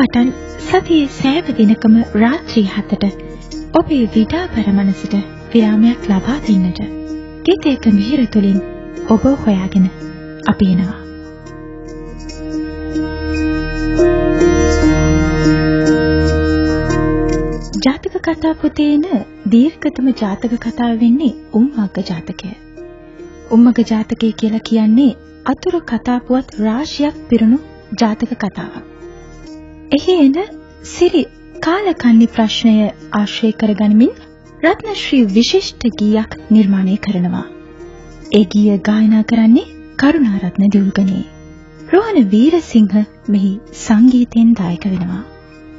පටන් සතියේ සෑම දිනකම රාත්‍රී 7ට ඔබේ විඩාපර මනසට විරාමයක් ලබා දෙන්නට ගීතයක මිහිර තුලින් ඔබ හොයාගෙන අපි එනවා. ජාතක කතා පොතේන දීර්ඝතම ජාතක කතාව වෙන්නේ උම්මග්ග ජාතකය. උම්මග්ග ජාතකය කියලා කියන්නේ අතුරු කතා පුවත් රාශියක් පිරුණු ජාතක කතාවක්. එහි එන සිරි කාලකන්ණි ප්‍රශ්නය ආශ්‍රය කරගනිමින් රත්නශ්‍රී විශිෂ්ට ගීයක් නිර්මාණය කරනවා. ඒ ගීය ගායනා කරන්නේ කරුණාරත්න දියුල්ගනේ. රෝහණ වීරසිංහ මෙහි සංගීතයෙන් දායක වෙනවා.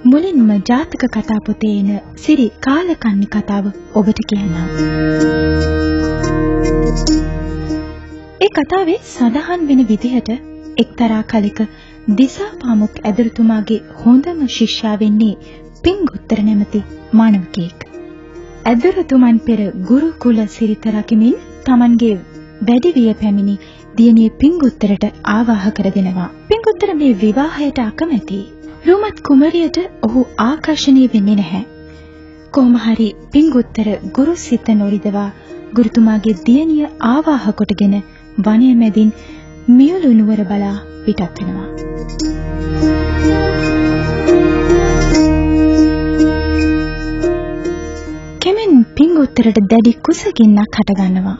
මුලින්ම ජාතක කතා පොතේ එන සිරි කාලකන්ණි කතාව ඔබට කියන්නම්. ඒ කතාවේ සඳහන් වෙන විදිහට එක්තරා කලෙක දිසාපාමොක් ඇදුරුතුමාගේ හොඳම ශිෂ්‍යයා වෙන්නේ පිංගුත්තර නැමැති මානවකයෙක්. ඇදුරුතුමන් පෙර ගුරුකුල සිරිත රකිමින් Tamanගේ වැඩිවිය පැමිණි දියණිය පිංගුත්තරට ආවාහ කර දෙනවා. පිංගුත්තර මේ විවාහයට අකමැතියි. රූමත් කුමරියට ඔහු ආකර්ෂණීය වෙන්නේ නැහැ. කොහොම හරි පිංගුත්තර ගුරු සිත නොරිදවා ගුරුතුමාගේ දියණිය ආවාහ කොටගෙන වනය මැදින් මියුළු නුවර බලා පිටත් වෙනවා. කෙමෙන් පිංගුත්තරට දැඩි කුසගින්නක් හටගන්නවා.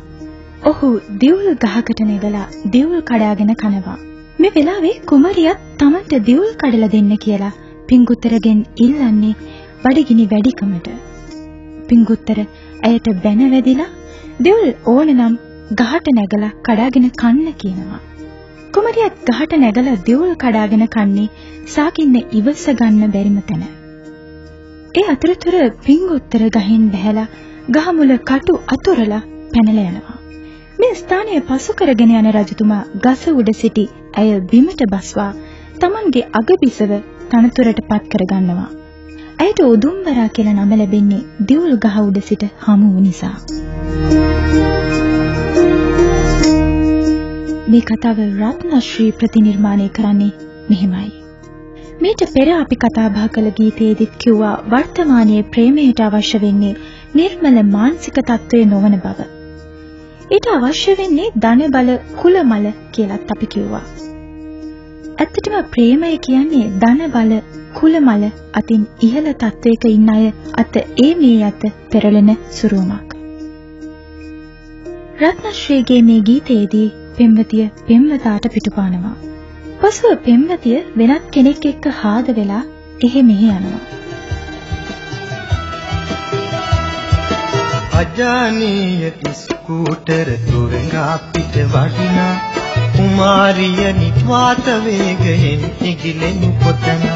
ඔහු දිවුල් ගහකට නැගලා දිවුල් කඩාගෙන කනවා. මේ වෙලාවේ කුමරියත් Tamanට දිවුල් කඩලා දෙන්න කියලා පිංගුත්තරගෙන් ඉල්ලන්නේ බඩගිනි වැඩිකමට. පිංගුත්තර ඇයට බැන වැදිලා දිවුල් ඕනනම් ගහට නැගලා කඩාගෙන කන්න කියනවා. කුමරියත් ගහට නැගලා දිවුල් කඩාගෙන කන්නේ සාකින්න ඉවස ගන්න බැරිම තැන. ඒ අතරතුර පිංගුත්තර ගහෙන් බැහැලා ගහ මුල කටු අතුරලා පැනලා යනවා. මේ ස්ථානය පසු කරගෙන යන රජතුමා ගස උඩ සිටි ඇය බිමට බස්වා Tamanගේ අගබිසව තනතුරට පත් කරගන්නවා. ඇයට උදුම්බරා කියලා නම ලැබෙන්නේ දිවුල් ගහ උඩ සිට හමු වූ නිසා. මේ කතාව රත්නශ්‍රී ප්‍රතිනිර්මාණය කරන්නේ මෙහෙමයි. මීට පෙර අපි කතා බහ කළ ගීතයේදීත් කිව්වා වර්තමානයේ ප්‍රේමයට අවශ්‍ය වෙන්නේ නිර්මල මානසික තත්ත්වය නොවන බව. ඊට අවශ්‍ය වෙන්නේ ධන බල කුල මල කියලාත් අපි කිව්වා. ඇත්තටම ප්‍රේමය කියන්නේ ධන බල කුල මල අතින් ඉහළ තත්ත්වයක ඉන්න අය අත ඒ මේ අත පෙරලෙන සුරුවමක්. රත්නශ්‍රීගේ මේ ගීතයේදී පෙම්වතිය පෙම්වතාට පිටුපානවා. පසුව පෙම්වතිය වෙනත් කෙනෙක් එක්ක හාද වෙලා එහෙ මෙහෙ යනවා. අජානීය ස්කූටර තුරංගා පිට වඩිනා කුමාරිය නිත්වාත වේගයෙන් ඉගිලෙනු පොතන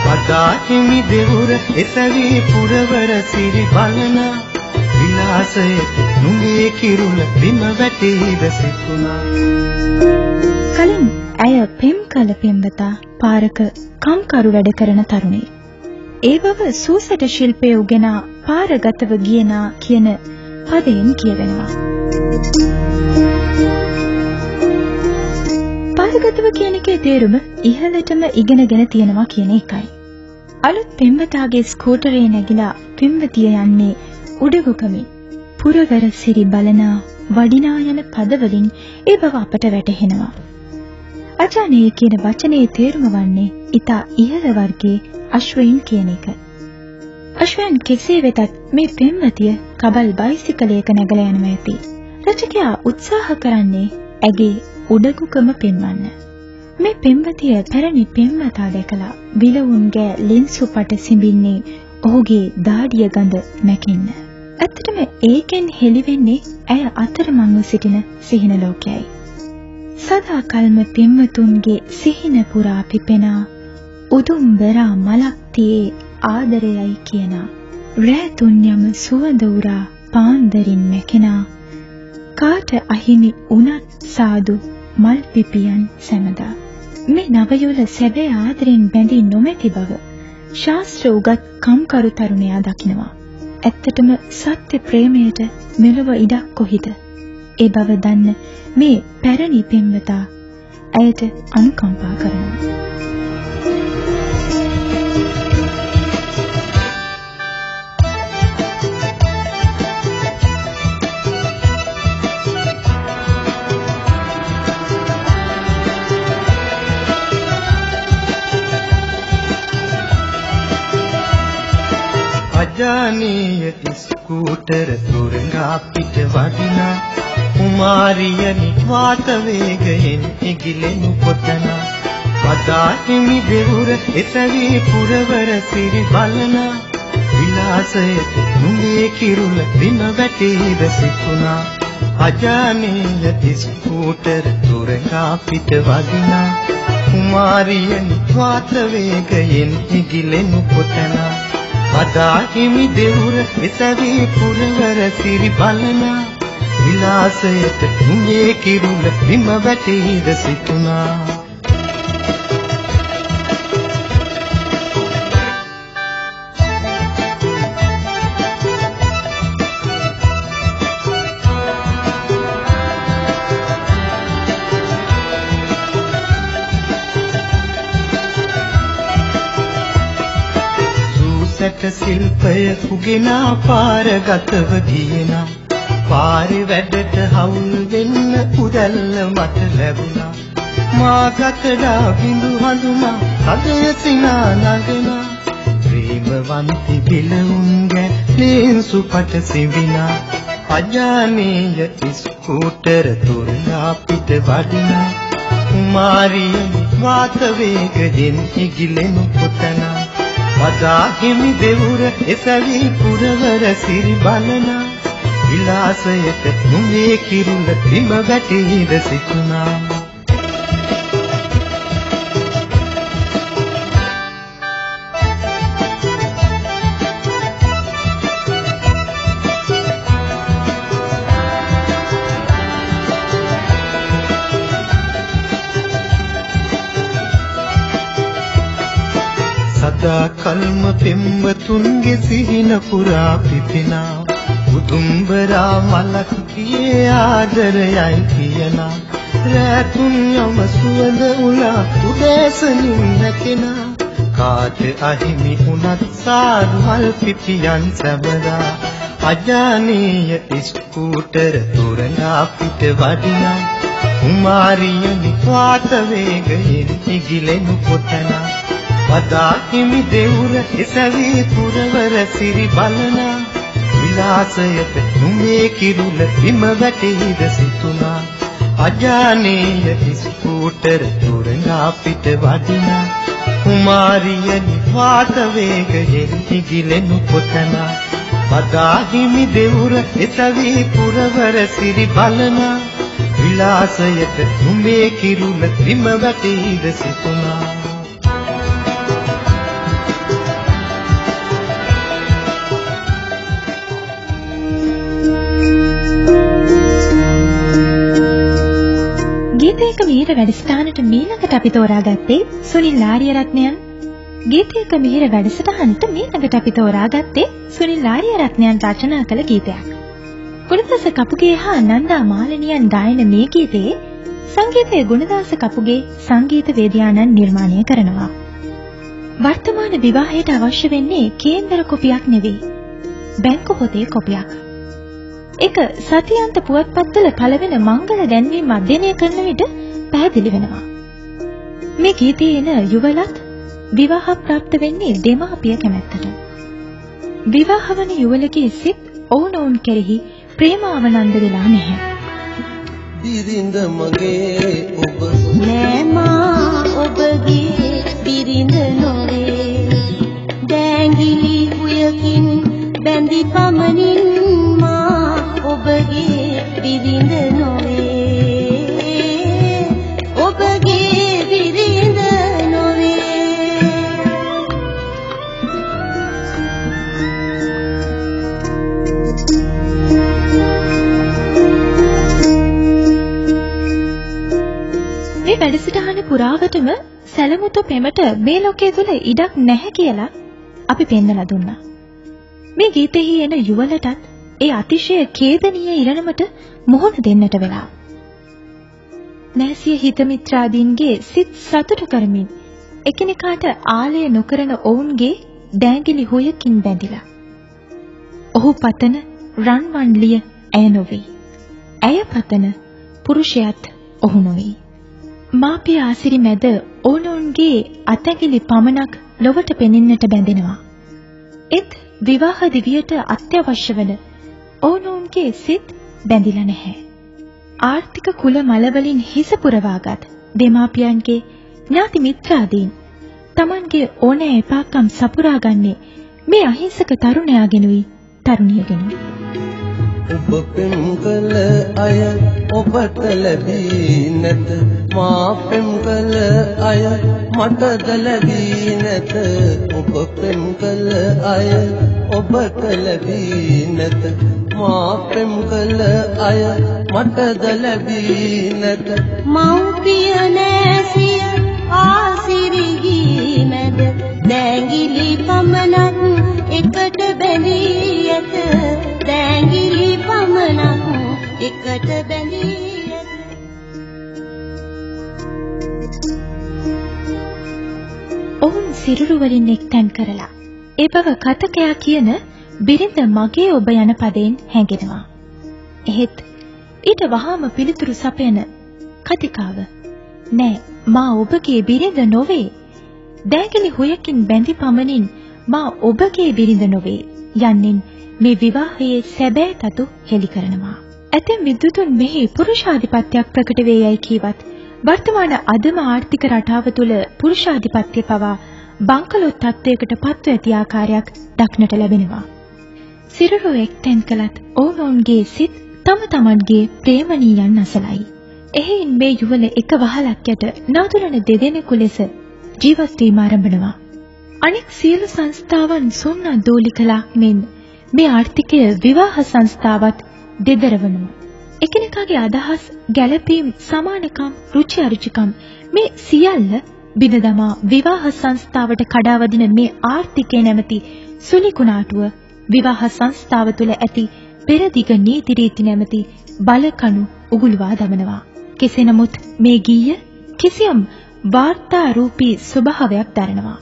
අදාහිමි දෙවුර එසවි පුරවර සිරි බලන විලාසයේ නුඹේ කිරුල බිම වැටී වැසෙතුණා. කලින් ඇය පෙම් කල පෙම්වතා පාරක කම්කරු වැඩ කරන තරුණේ. ඒ බව සූසට ශිල්පයේ උගෙන පාරගතව ගියනා කියන පදයෙන් කියවෙනවා. පාරගතව කියන එකේ තේරුම ඉහළටම ඉගෙනගෙන තියනවා කියන එකයි. අලුත් පෙම්වතාගේ ස්කූටරේ නැගිලා පෙම්වතිය යන්නේ උඩගුකමින් පුරවර සිරි බලනා වඩිනා යන පදවලින් ඒ බව අපට වැටහෙනවා. අජානීය කියන වචනේ තේරුම වන්නේ ඊට ඉහළ වර්ගයේ අශ්වයින් කියන එක. අශ්වයන් කෙසේ වෙතත් මේ පෙම්වතිය කබල් බයිසිකලයක නැගලා යනවා ඇති. රචකයා උත්සාහ කරන්නේ ඇගේ උඩගුකම පෙන්වන්න. මේ පෙම්වතිය පැරණි පෙම්වතා දැකලා විලවුන්ගේ ලෙන්සු පට සිඹින්නේ ඔහුගේ දාඩිය ගඳ මැකින්න. ඇත්තටම ඒකෙන් හෙළිවෙන්නේ ඇය අතරමංව සිටින සිහින ලෝකයයි. සදාකල්ම පෙම්වතුන්ගේ සිහින පුරා පිපෙනා උදුම්බරා මලක් තියේ ආදරයයි කියනා රැතුන් යම සුවඳ උරා පාන්දරින් මැකෙනා කාට අහිමි උනත් සාදු මල් පිපියන් සැමදා. මේ නවයුල සැබෑ ආදරෙන් බැඳී නොමැති බව ශාස්ත්‍ර උගත් කම්කරු තරුණයා දකිනවා. ඇත්තටම සත්‍ය ප්‍රේමයට මෙලොව ඉඩක් කොහිද? ඒ බව දන්න මේ පැරණි පෙම්වතා ඇයට අනුකම්පා කරනවා. අජානීය ස්කූටර තුරංගා පිට වඩිනා කුමාරියනි වාත වේගයෙන් ඉගිලෙනු පොතන වදා හිමි දෙවුර එසවි පුරවර සිරි බලනා විලාසයට නුඹේ කිරුල දින වැටීද සිතුනා අජානීය ස්කූටර තුරංගා පිට වඩිනා කුමාරියනි වාත වේගයෙන් ඉගිලෙනු පොතන වදා හිමි දෙවුර එසවි පුරවර සිරි බලනා විලාසයට නුඹේ කිරුල බිම වැටීද සිතුනා සූසට ශිල්පය උගෙනා පාරගතව ගියනා පාරේ වැඩට හවුල් වෙන්න උදැල්ල මට ලැබුණා මා ගතලා බිඳු හඳුනා හදය සිනා නගනා ප්‍රේමවන්ති බිලුන්ගේ ලේන්සුපට සිවිනා අජානීය ස්කූටර තුරංගා පිට වඩිනා කුමාරියනි වාත වේගයෙන් ඉගිලෙනු පොතනා වදා හිමි දෙවුර එසවි පුරවර සිරි බලනා විලාසයට නුඹේ කිරුල බිම වැටීද සිතුනා සදා කල්ම පෙම්වතුන්ගේ සිහින පුරා පිපෙනා උදුම්බරා මලක් කියේ ආදරයයි කියනා රැතුන් යම සුවඳ උලා උදෑසනින් නැකෙනා කාට අහිමි උනත් සාරුහල් පිපියන් සැබදා අජානීය ස්කූටර තුරංගා පිට වඩිනා කුමාරියනි වාත වේගයෙන් ඉගිලෙනු පොතනා වදා හිමි දෙවුර එසවි පුරවර සිරි බලනා විලාසයට නුඹේ කිරුල බිම වැටීද සිතුනා අජානීය ස්කූටර තුරංගා පිට වඩිනා කුමාරියනි වාත වේගයෙන් ඉගිලෙනු පොතනා වදා හිමි දෙවුර එසවි පුරවර සිරි බලනා විලාසයට නුඹේ කිරුල බිම වැටීද සිතුනා ගීතයක මිහිර වැඩසටහනට මීළඟට අපි තෝරාගත්තේ සුනිල් ආරියරත්නයන්. ගීතයක මිහිර වැඩසටහනට මීළඟට අපි තෝරාගත්තේ සුනිල් ආරියරත්නයන් රචනා කළ ගීතයක්. ගුණදාස කපුගේ හා නන්දා මාලිනියන් ගායන මේ ගීතයේ සංගීතය ගුණදාස කපුගේ සංගීත වේදිකානන් නිර්මාණය කරනවා. වර්තමාන විවාහයට අවශ්‍ය වෙන්නේ කේන්දර කොපියක් නෙවෙයි, බැංකු පොතේ කොපියක්. ඒක සතියන්ත පුවත්පත්වල පළවෙන මංගල දැන්වීම් අධ්‍යයනය කරන විට පැහැදිලි වෙනවා. මේ ගීතයේ එන යුවලත් විවාහ ප්‍රාප්ත වෙන්නේ දෙමාපිය කැමැත්තට. විවාහ වන යුවලගේ සිත් ඔවුනොවුන් කෙරෙහි ප්‍රේමාවනන්ද වෙලා නැහැ. බිරිඳ මගේ ඔබ නෑ මා ඔබගේ බිරිඳ නොවේ දැඟිලි හුයකින් බැඳි පමණින් මා ඔබගේ බිරිඳ නොවේ ඔබගේ බිරිඳ නොවේ මේ වැඩසටහන පුරාවටම සැලමුතු පෙමට මේ ලෝකයේ තුල ඉඩක් නැහැ කියලා අපි පෙන්වලා දුන්නා. මේ ගීතෙහි එන යුවලටත් ඒ අතිශය ඛේදනීය ඉරණමට මුහුණ දෙන්නට වෙලා. නැසිය හිතමිත්‍රාදීන්ගේ සිත් සතුටු කරමින් එකිනෙකාට ආලය නොකරන ඔවුන්ගේ දෑඟිලි හොයකින් බැඳිලා. ඔහු පතන රන්වන්ලිය ඇය නොවේ. ඇය පතන පුරුෂයාත් ඔහු නොවේ. මාපිය ආසිරි මැද ඔවුන්ගේ අතැඟිලි පමණක් ලොවට පෙනෙන්නට බැඳෙනවා. ඒත් විවාහ දිවියට අත්‍යවශ්‍ය වන ඔවුන්ගේ සිත් බැඳිලා නැහැ. ආර්ථික කුල මල වලින් හිස පුරවාගත් දෙමාපියන්ගේ ඥාති මිත්‍රාදීන් Tamanගේ ඕනෑ එපාකම් සපුරාගන්නේ මේ අහිංසක තරුණයාගෙනුයි තරුණියගෙනුයි. ඔබ පෙම් කළ අය ඔබට ලැබී නැත, මා පෙම් කළ අය මටද ලැබී නැත. ඔබ පෙම් කළ අය ඔබට ලැබී නැත, මා පෙම් කළ අය මටද ලැබී නැත. මව්පිය නැසිය ආසිරිහි මැද දැඟිලි පමණක් එකට බැඳී ඇත. දැඟිලි පමණක් එකට බැඳී ඇත. ඔවුන් සිරුරු වලින් එක්තැන් කරලා ඒ බව කතකයා කියන බිරිඳ මගේ ඔබ යන පදයෙන් හැඟෙනවා. එහෙත් ඊට වහාම පිළිතුරු සපයන කතිකාව නෑ, මා ඔබගේ බිරිඳ නොවේ. දැඟිලි හොයකින් බැඳි පමණින් මා ඔබගේ බිරිඳ නොවේ යන්නින් මේ විවාහයේ සැබෑ තතු හෙළි කරනවා. ඇතැම් විද්වතුන් මෙහි පුරුෂාධිපත්‍යයක් ප්‍රකට වේ යයි කීවත් වර්තමාන අදම ආර්ථික රටාව තුළ පුරුෂාධිපත්‍ය පවා බංකලොත් තත්ත්වයකට පත්ව ඇති ආකාරයක් දක්නට ලැබෙනවා. සිරුරු එක්තැන් කළත් ඔවුන්ගේ සිත් තම තමන්ගේ ප්‍රේමණීයන් අසලයි. එහෙයින් මේ යුවල එක වහලක් යට නවතුරන දෙදෙනෙකු ලෙස ජීවත් වීම ආරම්භනවා. අනෙක් සියලු සංස්ථාවන් සොම්නස් දෝලි කළක් මෙන් මේ ආර්ථිකය විවාහ සංස්ථාවත් දෙදරවනවා. එකිනෙකාගේ අදහස්, ගැළපීම්, සමානකම්, රුචි අරුචිකම් මේ සියල්ල බිඳ දමා විවාහ සංස්ථාවට කඩාවදින මේ ආර්ථිකය නැමැති සුලිකුණාටුව විවාහ සංස්ථාව තුළ ඇති පෙරදිග නීති රීති නැමැති බලකණු උගුලවා දමනවා. කෙසේ නමුත් මේ ගීය කිසියම් වාර්තා රූපී ස්වභාවයක් දරනවා.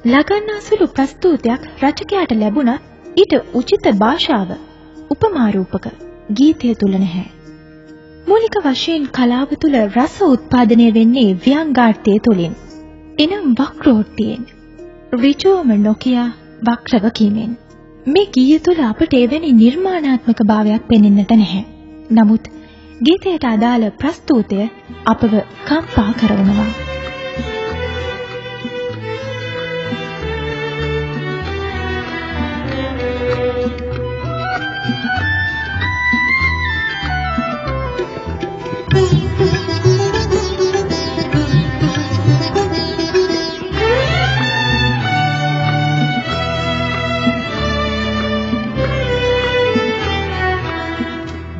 ලගන්නාසුළු ප්‍රස්තුතයක් රචකයාට ලැබුණත් ඊට උචිත භාෂාව උපමා රූපක ගීතය තුල නැහැ. මූලික වශයෙන් කලාව තුල රස උත්පාදනය වෙන්නේ ව්‍යංගාර්ථය තුලින්. එනම් වක්‍රෝක්තියෙන්, ඍජුවම නොකිය වක්‍රව කීමෙන්. මේ ගීය තුල අපට එවැනි නිර්මාණාත්මක භාවයක් පෙනෙන්නට නැහැ. නමුත් ගීතයට අදාළ ප්‍රස්තුතය අපව කම්පා කරනවා.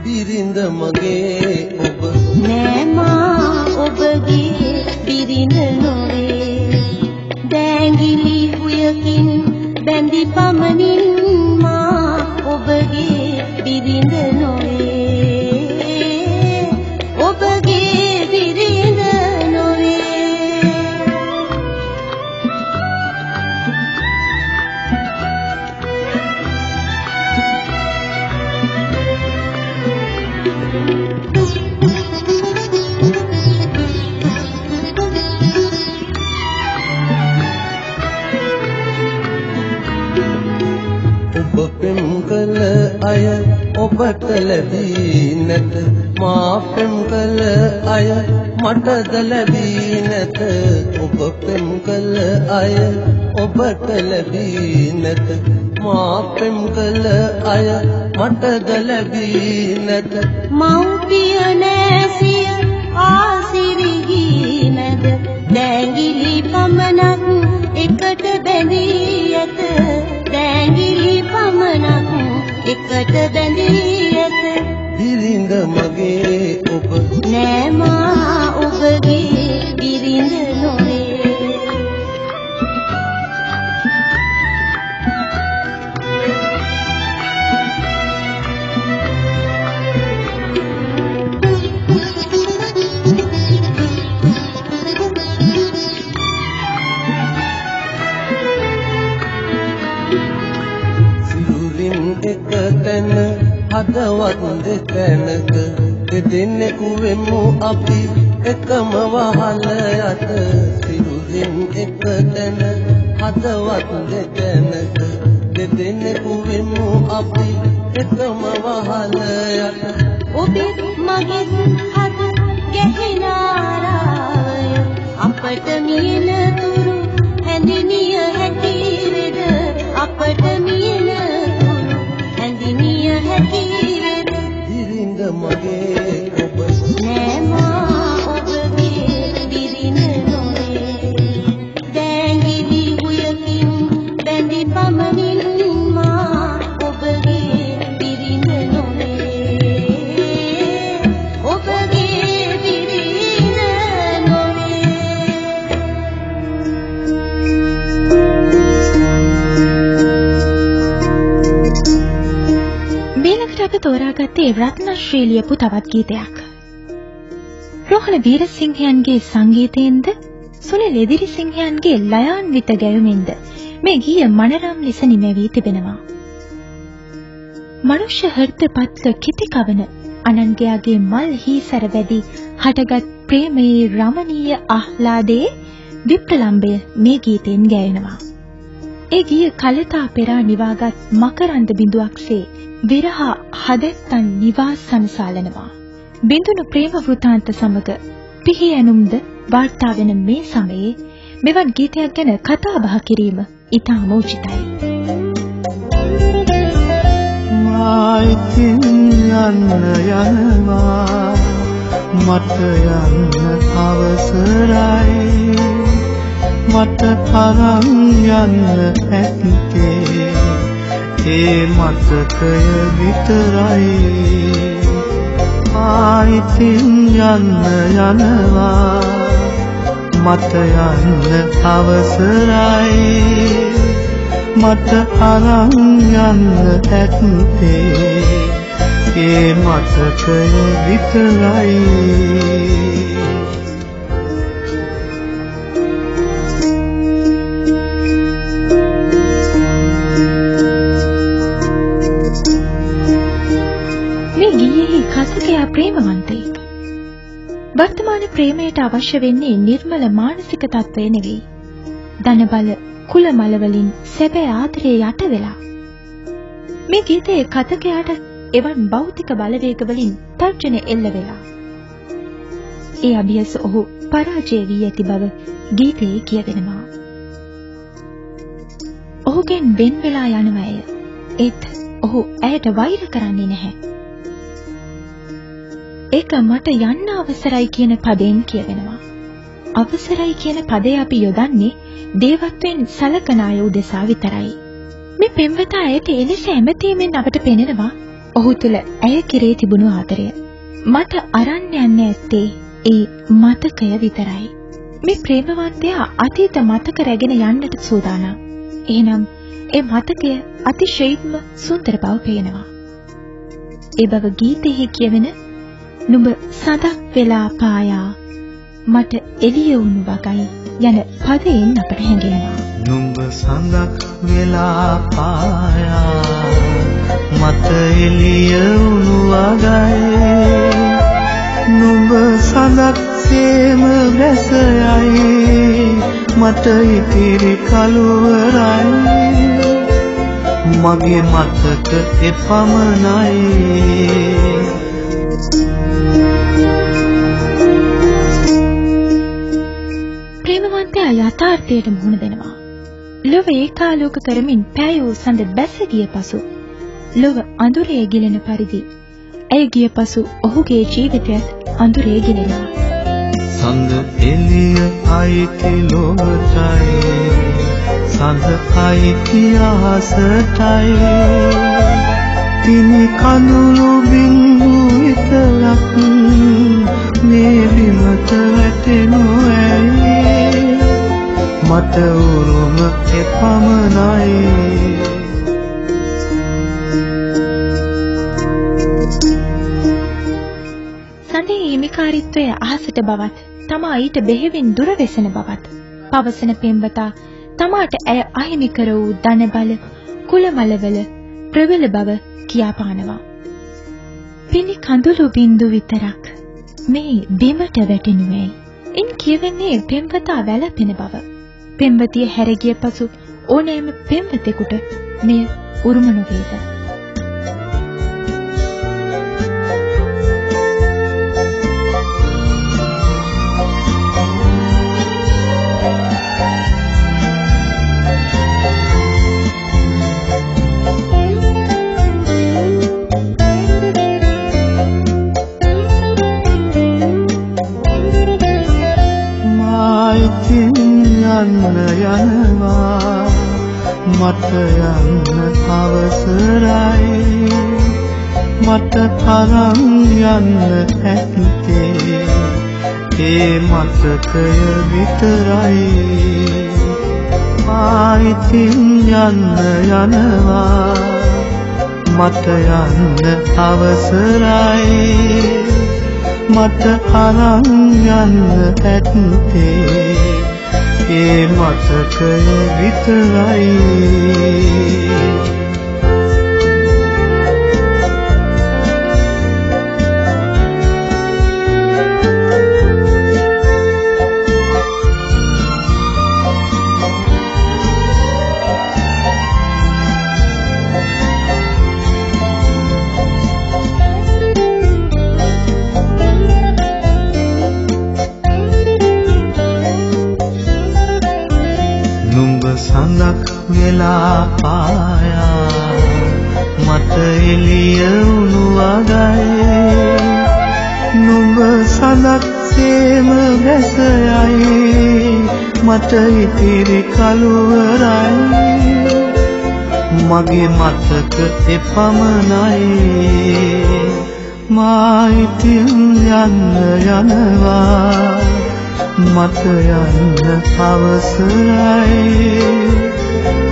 බිරිඳ මගේ ඔබ නෑ මා ඔබගේ බිරිඳ නොවේ. දැඟිලි හුයකින් බැඳි පමණින් මා ඔබගේ බිරිඳ නොවේ. ඔබගේ බිරිඳ නොවේ. ඔබ පෙම් කළ අය ඔබට ලැබී නැත, මා පෙම් කළ අය මටද ලැබී නැත. ඔබ පෙම් කළ අය ඔබට ලැබී නැත, මා පෙම් කළ අය මටද ලැබී නැත. මව්පිය නැසිය ආසිරිහි මැද දැඟිලි පමණක් එකට බැඳී ඇත. දැඟිලි පමණක් එකට බැඳී ඇත. බිරිඳ මගේ ඔබ නෑ මා ඔබගේ බිරිඳ නොවේ. එක තැන හදවත් දෙතැනක දෙදෙනෙකු වෙමු අපි එකම වහල යට. සිරුරින් එක තැන හදවත් දෙතැනක දෙදෙනෙකු වෙමු අපි එකම වහල යට ඔබෙත් මගෙත් හද ගැහෙන ආරාවය අපට මියන තුරු හැඳිනිය හැටි වෙද අපට මියන තුරු හැඳිනිය හැටි වෙද දිරිඳ මගේ ඔබ නෑ මා ඔබගේ දිරිඳ නොවේ දැඟිලි උයකින් බැඳි පමණින් මා ඔබගේ දිරිඳ නොවේ ඔබගේ දිරිඳ නොවේ මේලකට අප තෝරාගත්තේ රත්නශ්‍රී ලියපු තවත් ගීතයක්. රෝහණ වීරසිංහයන්ගේ සංගීතයෙන්ද සුනිල් එදිරිසිංහයන්ගේ ලයාන්විත ගැයුමින්ද මේ ගීය මනරම් ලෙස නිමැවී තිබෙනවා. මනුෂ්‍ය හෘද පත්ල කිති කවන අනන්ගයාගේ මල් හීසර වැඩි හටගත් ප්‍රේමයේ රමණීය ආහ්ලාදයේ විප්‍රලම්භය මේ ගීතෙන් ගැයෙනවා. ඒ ගීය කලතා පෙරා නිවාගත් මකරන්ද බිඳුවක්සේ විරහ හදැත්තන් නිවාස සනසාලනවා. බිඳුණු ප්‍රේම වෘතාන්ත සමග පිහි ඇනුම්ද වාර්තා වෙන මේ සමයේ මෙවන් ගීතයක් ගැන කතා බහ කිරීම ඉතාම උචිතයි. මායිතින් යන්න යනවා මට යන්න අවසරයි මට තරම් යන්න ඇත්තේ ඒ මතකය විතරයි ආයිතින් යන්න යනවා මට යන්න අවසරයි මට අරන් යන්න ඇත්තේ ඒ මතකය විතරයි කතකයා ප්‍රේමවන්තයෙක්. වර්තමාන ප්‍රේමයට අවශ්‍ය වෙන්නේ නිර්මල මානසික තත්ත්වය නෙවෙයි. ධන බල කුල මල වලින් සැබෑ ආදරේ යට වෙලා. මේ ගීතයේ කතකයාට එවන් භෞතික බලවේග වලින් තර්ජන එල්ල වෙලා. ඒ අභියස ඔහු පරාජය වී ඇති බව ගීතයේ කියවෙනවා. ඔහුගෙන් වෙන් වෙලා යන අය ඒත් ඔහු ඇයට වෛර කරන්නේ නැහැ. ඒක මට යන්න අවසරයි කියන පදයෙන් කියවෙනවා. අවසරයි කියන පදේ අපි යොදන්නේ දේවත්වයෙන් සලකන අය උදෙසා විතරයි. මේ පෙම්වතා ඇයට එලෙස ඇමතීමෙන් අපට පෙනෙනවා ඔහු තුළ ඇය කෙරේ තිබුණු ආදරය. මට අරන් යන්න ඇත්තේ ඒ මතකය විතරයි. මේ ප්‍රේමවන්තයා අතීත මතක රැගෙන යන්නට සූදානම්. එහෙනම් ඒ මතකය අතිශයින්ම සුන්දර බව පේනවා. ඒ බව ගීතෙහි කියවෙන නුඹ සදක් වෙලා පායා මට එළිය වුණු වගයි යන පදයෙන් අපට හැඟෙනවා. නුඹ සඳක් වෙලා පායා මට එළිය වුණු වගයි නුඹ සඳක් සේම වැසයයි මට ඉතිරි කලවරයි මගේ මතක එපමණයි ප්‍රේමවන්තයා යථාර්ථයට මුහුණ දෙනවා. ලොව ඒකාලෝක කරමින් පෑයූ සඳ බැස ගිය පසු ලොව අඳුරේ ගිලෙන පරිදි ඇය ගිය පසු ඔහුගේ ජීවිතයත් අඳුරේ ගිලෙනවා. සඳ එළිය අයිති ලොවටයි සඳ අයිති අහසටයි තිනි කඳුළු බිඳු විතරක් මේ බිමට වැටෙනු ඇයි මට උරුම එපමණයි සඳේ හිමිකාරීත්වය අහසට බවත් තමා ඊට බෙහෙවින් දුර වෙසෙන බවත් පවසන පෙම්වතා තමාට ඇය අහිමි කර වූ ධන බල කුලමලවල ප්‍රබල බව කියාපානවා. පිනි කඳුළු බිඳු විතරක් මේ බිමට වැටෙනුයි. ඉන් කියවෙන්නේ පෙම්වතා වැළපෙන බව. පෙම්වතිය හැරගිය පසු ඕනෑම පෙම්වතෙකුට මෙය උරුම නොවේද? යනවා මට යන්න අවසරයි මට තරම් යන්න ඇත්තේ ඒ මතකය විතරයි ආයිතින් යන්න යනවා මට යන්න අවසරයි මට තරම් යන්න ඇත්තේ ඒ මතකය විතරයි සඳක් වෙලා පායා මට එළිය වුණු වගයි නුඹ සඳක් සේම වැසයයි මට ඉතිරි කලවරයි මගේ මතක එපමණයි මා ඉතින් යන්න යනවා මට යන්න අවසරයි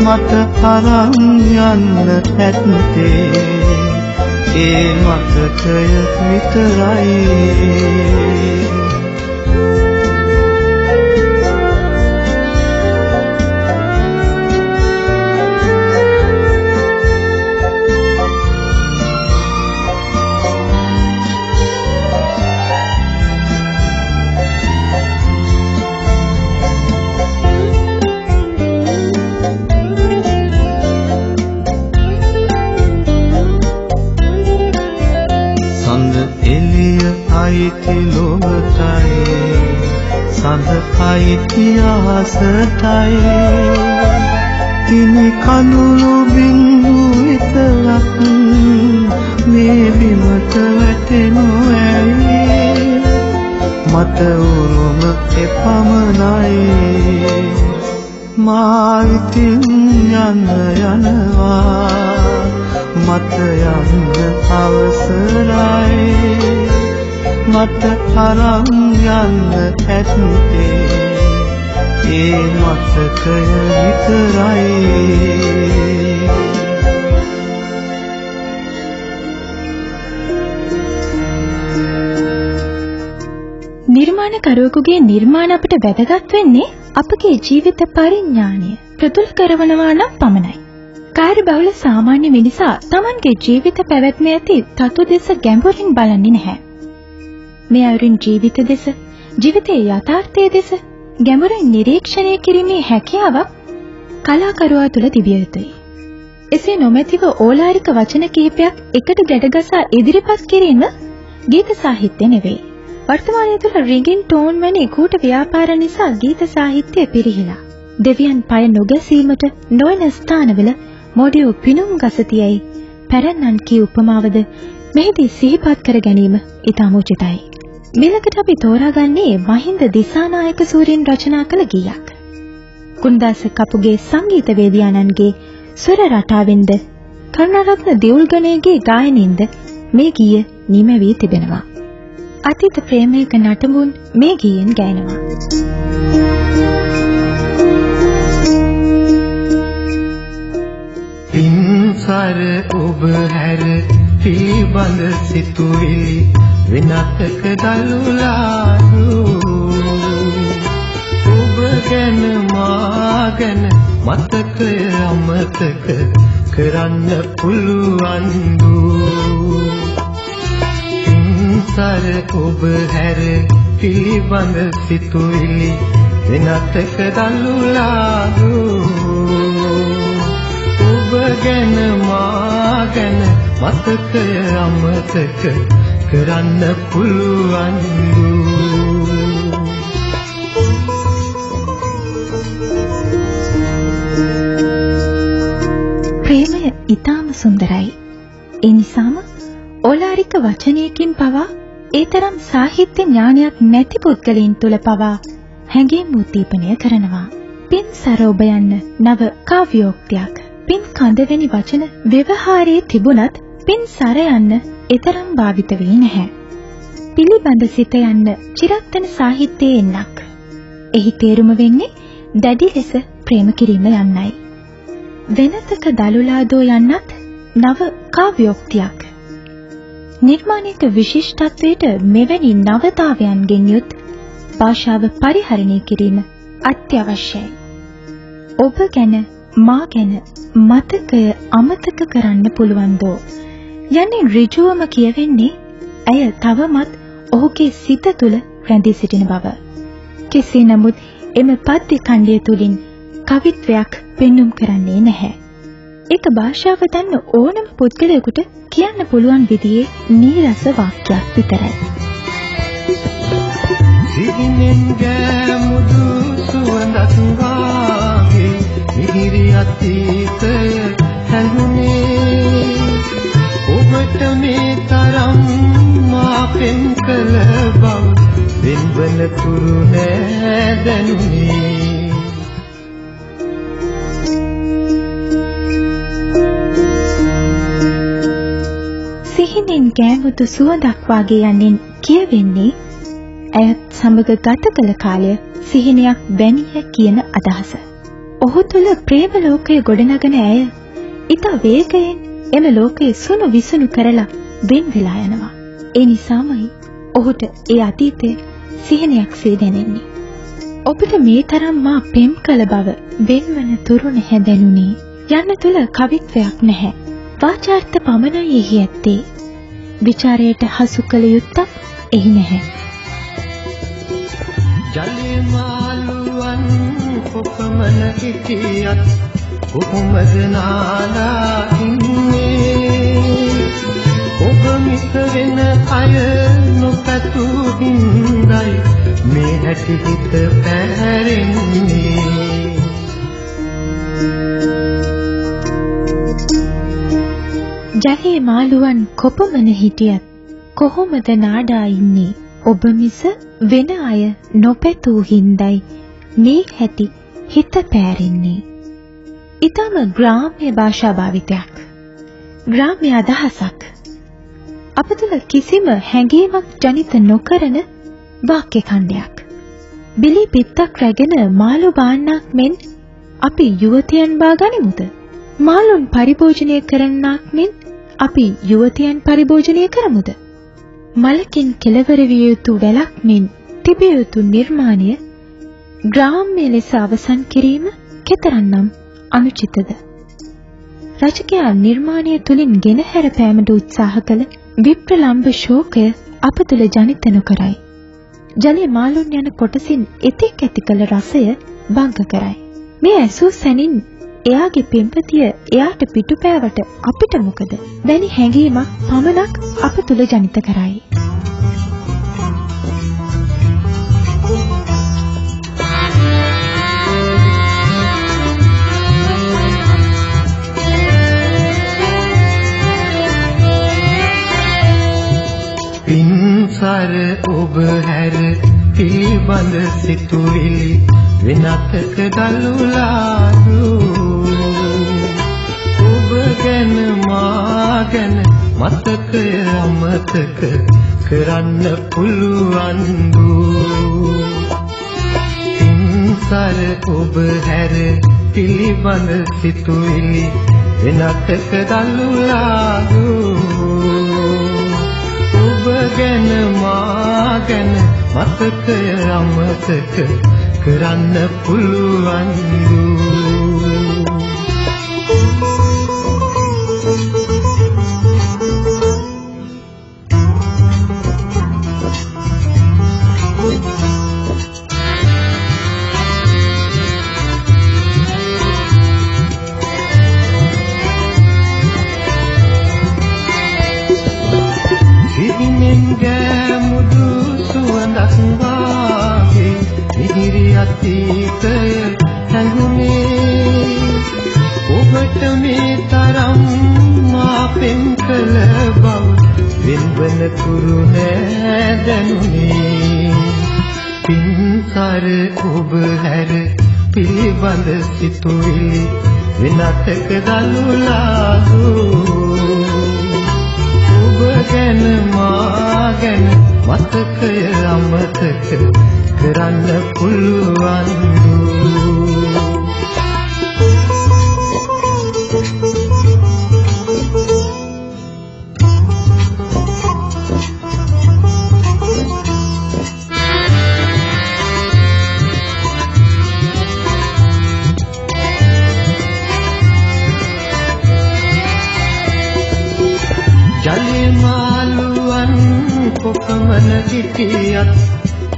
මට තරම් යන්න ඇත්තේ ඒ මතකය විතරයි අයිති ලොවටයි සඳ අයිති ආසටයි තිනි කඳුළු බින්දු විතරක් මේ බිමට වැටෙනු ඇයි මට උරුම එපමණයි මා ඉතින් යන්න යනවා මට යන්න අවසරයි මට තරම් යන්න ඇත්තේ ඒ මතකය විතරයි නිර්මාණකරුවෙකුගේ නිර්මාණ අපට වැදගත් වෙන්නේ අපගේ ජීවිත පරිඥාණය ප්‍රතුල් කරවනවා නම් පමණයි. කාර්යබහුල සාමාන්‍ය මිනිසා Tamanගේ ජීවිත පැවැත්ම ඇති තතු දෙස ගැඹුරින් බලන්නේ නැහැ. මේ අයුරින් ජීවිත දෙස, ජීවිතයේ යථාර්ථයේ දෙස ගැඹුරින් නිරීක්ෂණය කිරීමේ හැකියාවක් කලාකරුවා තුළ තිබිය යුතුයි. එසේ නොමැතිව ඕලාරික වචන කිහිපයක් එකට ගැටගසා ඉදිරිපත් කිරීම ගීත සාහිත්‍ය නෙවෙයි. වර්තමානයේ තුල රින්ගින් ටෝන් වැනි කූට ව්‍යාපාර නිසා ගීත සාහිත්‍යය පිරිහිලා. දෙවියන් පය නොගැසීමට නොවන ස්ථානවල මොඩියෝ පිනුම් ගසතියයි පැරණන් කී උපමාවද මෙහිදී සිහිපත් කර ගැනීම ඉතාම උචිතයි. මිලකට අපි තෝරාගන්නේ මහින්ද දිසානායක සූරීන් රචනා කළ ගීයක්. කුණදාස කපුගේ සංගීතවේදියාණන්ගේ ස්වර රටාවෙන්ද කරුණාරත්න දියුල්ගණේගේ ගායනින්ද මේ ගීය නිම වී තිබෙනවා. අතීත ප්‍රේමයක නටඹුන් මේ ගීයෙන් ගයනවා. පින්සර ඔබ හැර පිළිබඳ සිතුවිලි විනාශක දලුලාරු ඔබ ගැන මා ගැන මතකය අමතක කරන්න පුළුවන් පින්සර ඔබ හැර පිළිබඳ සිතුවිලි විනාශක දලුලාරු ඔබ ගැන මා ගැන මතකය අමතක කරන්න පුළුවන් ප්‍රේමය ඊටාම සුන්දරයි. ඒ නිසාම ඕලාරික වචනයකින් පවා ඒ තරම් සාහිත්‍ය ඥානයක් නැති පුද්ගලයන් තුල පවා හැඟීම් උද්දීපනය කරනවා. පින් සර ඔබ යන්න නව කාව්‍යෝක්තියක්. පින් කඳ වැනි වචන ව්‍යවහාරයේ තිබුණත් පින් සර යන්න ඊතරම් භාවිත වෙන්නේ නැහැ. පිළිබඳ සිත යන්න චිරත්තන සාහිත්‍යයේ එන්නක්. එහි තේරුම වෙන්නේ දැඩි ලෙස ප්‍රේම කිරීම යන්නයි. වෙනතක දලුලාදෝ යන්නත් නව කාව්‍යෝක්තියක්. නිර්මාණික විශිෂ්ටත්වයට මෙවැනි නවතාවයන්ගෙන් යුත් භාෂාව පරිහරණය කිරීම අත්‍යවශ්‍යයි. ඔබ ගැන මා ගැන මතකය අමතක කරන්න පුළුවන් දෝ යන්නේ ඍජුවම කියවෙන්නේ ඇය තවමත් ඔහුගේ සිත තුළ රැඳී සිටින බව. කෙසේ නමුත් එම පද්‍ය ඛණ්ඩය තුලින් කවිත්වයක් පෙන්눔 කරන්නේ නැහැ. ඒක භාෂාව දන්න ඕනම පුද්ගලයෙකුට කියන්න පුළුවන් විදිහේ නීරස වාක්‍යයක් විතරයි. සිහිනෙන් ගෑමුදු සුවඳක් වාගේ මිහිරි අතීතය හැඟුනේ ඔබට මේ තරම් මා පෙම් කළ බව වෙන්වන තුරු නෑ දැනුනේ. සිහිනෙන් ගෑමුදු සුවඳක් වාගේ යන්නේ කියවෙන්නේ ඇයත් සමග ගත කළ කාලය සිහිනයක් වැනිය කියන අදහස. ඔහු තුළ ප්‍රේම ලෝකය ගොඩනගන ඇය ඊට වේගයෙන් එම ලෝකයේ සුණු විසුණු කරලා වෙන් වෙලා යනවා. ඒ නිසාමයි ඔහුට ඒ අතීතය සිහිනයක්සේ දැනෙන්නේ. ඔබට මේ තරම් මා පෙම් කළ බව වෙන්වන තුරු නැහැ දැනුනේ. යන්න තුල කවිත්වයක් නැහැ. වාචාර්ථ පමණයි එහි ඇත්තේ. විචාරයට හසු කළ යුත්තක් එහි නැහැ. ජලේ මාළුවන් කොපමණ හිටියත් කොහොමද නාලා ඉන්නේ ඔබ මිස වෙන අය නොපැතු හිඳයි මේ හැටි හිත පැහැරෙන්නේ. ජලේ මාළුවන් කොපමණ හිටියත් කොහොමද නාඩා ඉන්නේ ඔබ මිස වෙන අය නොපැතූ හිඳයි මේ හැටි හිත පැහැරෙන්නේ. ඊටම ග්‍රාම්‍ය භාෂා භාවිතයක්. ග්‍රාම්‍ය අදහසක්. අප තුළ කිසිම හැඟීමක් ජනිත නොකරන වාක්‍ය ඛණ්ඩයක්. බිලි පිටක් රැගෙන මාළු බාන්නක් මෙන් අපි යුවතියන් බා ගනිමුද? මාළුන් පරිභෝජනය කරන්නක් මෙන් අපි යුවතියන් පරිභෝජනය කරමුද? මලකින් කෙලවර විය යුතු වැලක් මෙන් තිබිය යුතු නිර්මාණය ග්‍රාම්‍ය ලෙස අවසන් කිරීම කෙතරම්නම් අනුචිතද? රචකයා නිර්මාණය තුලින් ගෙනහැර පෑමට උත්සාහ කළ විප්‍රලම්භ ශෝකය අප තුළ ජනිත නොකරයි. ජලයේ මාළුන් යන කොටසින් එතෙක් ඇති කළ රසය භංග කරයි. මේ ඇසූ සැනින් එයාගේ පෙම්පතිය එයාට පිටුපෑවට අපිට මොකද? වැනි හැඟීමක් පමණක් අප තුළ ජනිත කරයි. පින්සර ඔබ හැර පිළිබඳ සිතුවිලි වෙනතක දලුලාදු ඔබ ගැන මා ගැන මතකය අමතක කරන්න පුළුවන් පින්සර ඔබ හැර පිළිබඳ සිතුවිලි වෙනතක දලුලාදු ඔබ ගැන මා ගැන මතකය අමතක කරන්න පුළුවන් මලෙන් ගෑමුදු සුවඳක් වාගේ මිහිරි අතීතය හැඟුනේ ඔබට මේ තරම් මා පෙම් කළ බව වෙන්වන තුරු නෑ දැනුනේ පින්සර ඔබ හැර පිළිබඳ සිතුවිලි විනාතක දලුලාදු ඔබ ගැන මා ගැන මතකය අමතක කරන්න පුළුවන් ජලේ මාළුවන් කොපමණ සිටියත්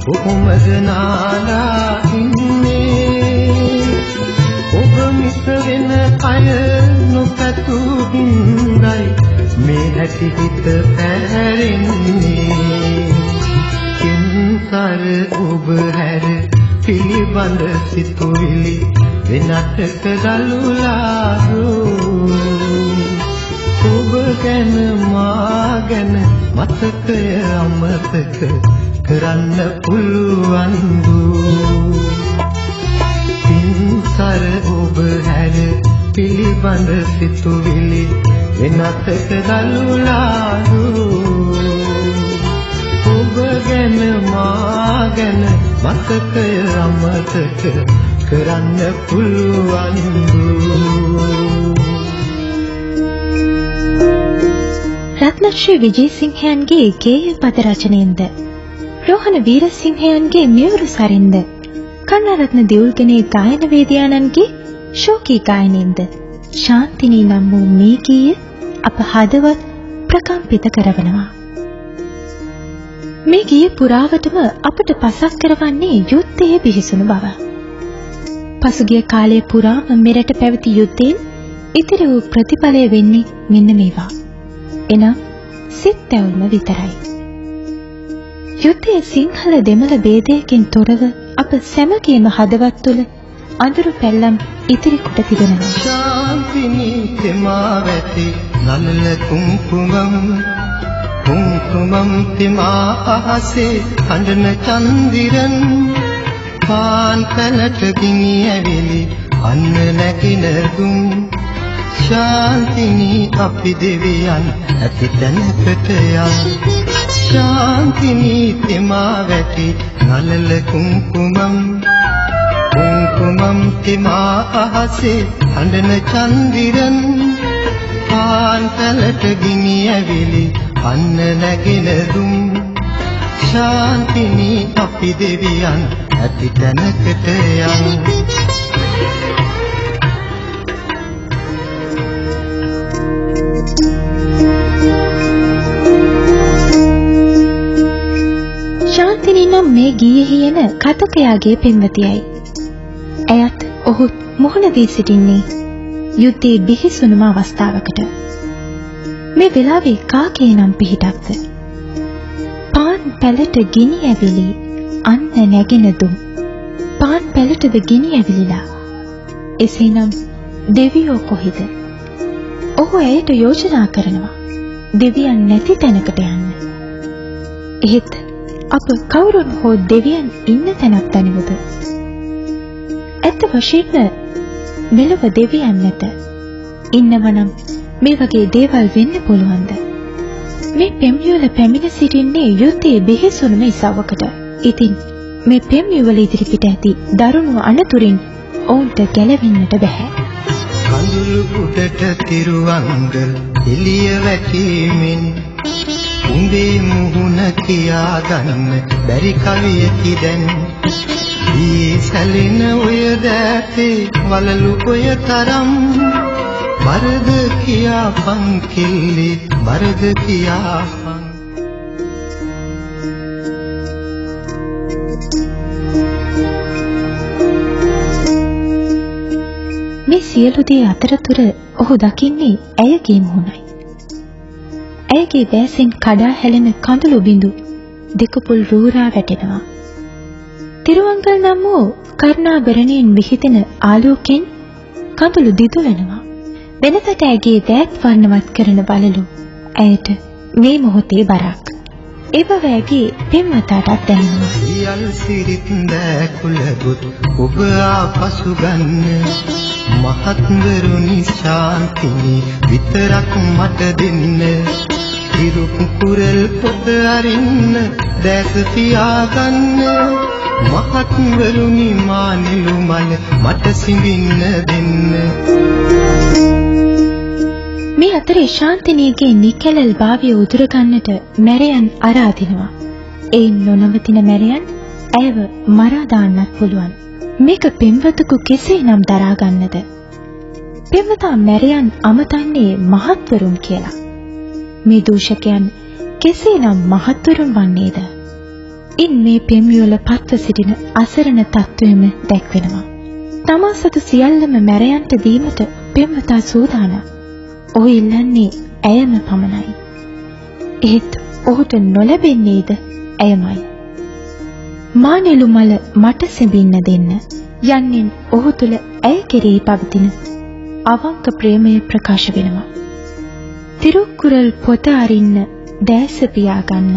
කොහොමද නාලා ඉන්නේ ඔබ මිස වෙන අය නොපැතු හිඳයි මේ හැටි හිත පැහැරෙන්නේ කින්සර ඔබ හැර පිළිබඳ සිතුවිලි වෙනටක දලුලාරෝ ඔබ ගැන මා ගැන මතකය අමතක කරන්න පුළුවන් පින්සර ඔබ හැර පිළිබඳ සිතුවිලි වෙනතක දලුලාරෝ ඔබ ගැන මා ගැන මතකය අමතක කරන්න පුළුවන් රත්නශ්‍රී විජේසිංහයන්ගේ ගේය පද රචනයෙන්ද රෝහණ වීරසිංහයන්ගේ මියුරු සරින්ද කරුණාරත්න දියුල්ගනේ ගායන වේදිකානන්ගේ ශෝකී ගායනයෙන්ද ශාන්තිනී නම් වූ මේ ගීය අප හදවත් ප්‍රකම්පිත කරවනවා මේ ගීය පුරාවටම අපට පසක් කරවන්නේ යුද්ධයේ බිහිසුණු බව පසුගිය කාලයේ පුරාම මෙරට පැවති යුද්ධයෙන් ඉතිරි වූ ප්‍රතිඵලය වෙන්නේ මෙන්න මේවා එනම් සිත් තැවුල්ම විතරයි. යුද්ධයේ සිංහල දෙමළ ભેදයකින් තොරව අප සැමගේම හදවත් තුළ අඳුරු පැල්ලම් ඉතිරි කොට තිබෙනවා. ශාන්තිනී තෙමා වැටි නලල කුම්කුමම් තෙමා අහසේ අඬන චන්දිරන් පාන් පැලට ගිනි ඇවිලි අන්න නැගින දුම් ශාන්තිනී අපි දෙවියන් ඇති තැනකට යන් ශාන්තිනී තෙමා වැටි නලල කුම්කුමම් තෙමා අහසේ අඬන චන්දිරන් පාන් පැලට ගිනි ඇවිලි අන්න නැගෙන දුම් ශාන්තිනී අපි දෙවියන් ඇති තැනකට යන් ශාන්තිනී නම් මේ ගීයෙහි එන කතකයාගේ පෙම්වතියයි. ඇයත් ඔහු මුහුණ දී සිටින්නේ යුද්ධයේ බිහිසුණුම අවස්ථාවකට. මේ වෙලාවේ කාගේ නම් පිහිටක්ද? පාන් පැලට ගිනි ඇවිලි අන්න නැගෙන දුම්. පාන් පැලටද ගිනි ඇවිලිලා. එසේනම් දෙවියෝ කොහෙද? ඔහු ඇයට යෝජනා කරනවා දෙවියන් නැති තැනකට යන්න. එහෙත් අප කවුරුන් හෝ දෙවියන් ඉන්න තැනක් දනිමුද? ඇත්ත වශයෙන්ම මෙලොව දෙවියන් නැත. ඉන්නවනම් මේ වගේ දේවල් වෙන්න පුළුවන්ද? මේ පෙම්යුවල පැමිණ සිටින්නේ යුද්ධයේ බිහිසුණුම ඉසව්වකට. ඉතින් මේ පෙම්යුවල ඉදිරිපිට ඇති දරුණු අනතුරින් ඔවුන්ට ගැලවෙන්නට බෑ. කඳුළු උඩට තිරුවංග එළිය වැටීමෙන් උඹේ මුහුණ කියා ගන්න බැරි කවියකි දැන් ඊ සැලෙන ඔය දැතේ වලලු ඔය තරම් බරද කියාපන් කිල්ලි බරද කියාපන් මේ සියලු දේ අතරතුර ඔහු දකින්නේ ඇයගේ මුහුණයි. ඇයගේ වැසෙන් කඩා හැලෙන කඳුළු බිඳු දෙකපුල් රූරා වැටෙනවා. තිරුවංගල් නම් වූ කර්ණාභරණයෙන් විහිදෙන ආලෝකයෙන් කඳුළු දිදුලනවා. වෙනතට ඇගේ දෑත් වර්ණවත් කරන බලලු ඇයට මේ මොහොතේ බරක්. ඒ බව ඇගේ පෙම්වතාටත් දැනෙනවා. සියල් සිරිත් දැකුලගොත් ඔබ ආපසු ගන්න මහත්වරුනි ශාන්තිනි විතරක් මට දෙන්න. ඉරුක් කුරල් පොත අරින්න දැස පියාගන්න මහත්වරුනි මානෙලු මල මට සිඹින්න දෙන්න. මේ අතරේ ශාන්තිනීගේ නිකැලල් භාවය උදුර ගන්නට මැරයන් ආරාධිනවා. ඒ නොනවතින මැරයන් ඇයව මරා දාන්නත් පුළුවන්. මේක පෙම්වතෙකු කෙසේනම් දරා ගන්නද? පෙම්වතා මැරයන් අමතන්නේ මහත්වරුන් කියලා. මේ දූෂකයන් කෙසේනම් මහත්වරුන් වන්නේද? ඉන් මේ පෙම්යුවල පත්ව සිටින අසරණ තත්ත්වයම දැක්වෙනවා. තමා සතු සියල්ලම මැරයන්ට දීමට පෙම්වතා සූදානම්. ඔහු ඉල්ලන්නේ ඇයම පමණයි. ඒත් ඔහුට නොලැබෙන්නේද ඇයමයි. මානෙලු මල මට සෙඹින්න දෙන්න යන්නෙන් ඔහු තුල ඇය කෙරෙහි පවතින අවංක ප්‍රේමය ප්‍රකාශ වෙනවා. තිරුක්කුරල් පොත අරින්න දැස පියාගන්න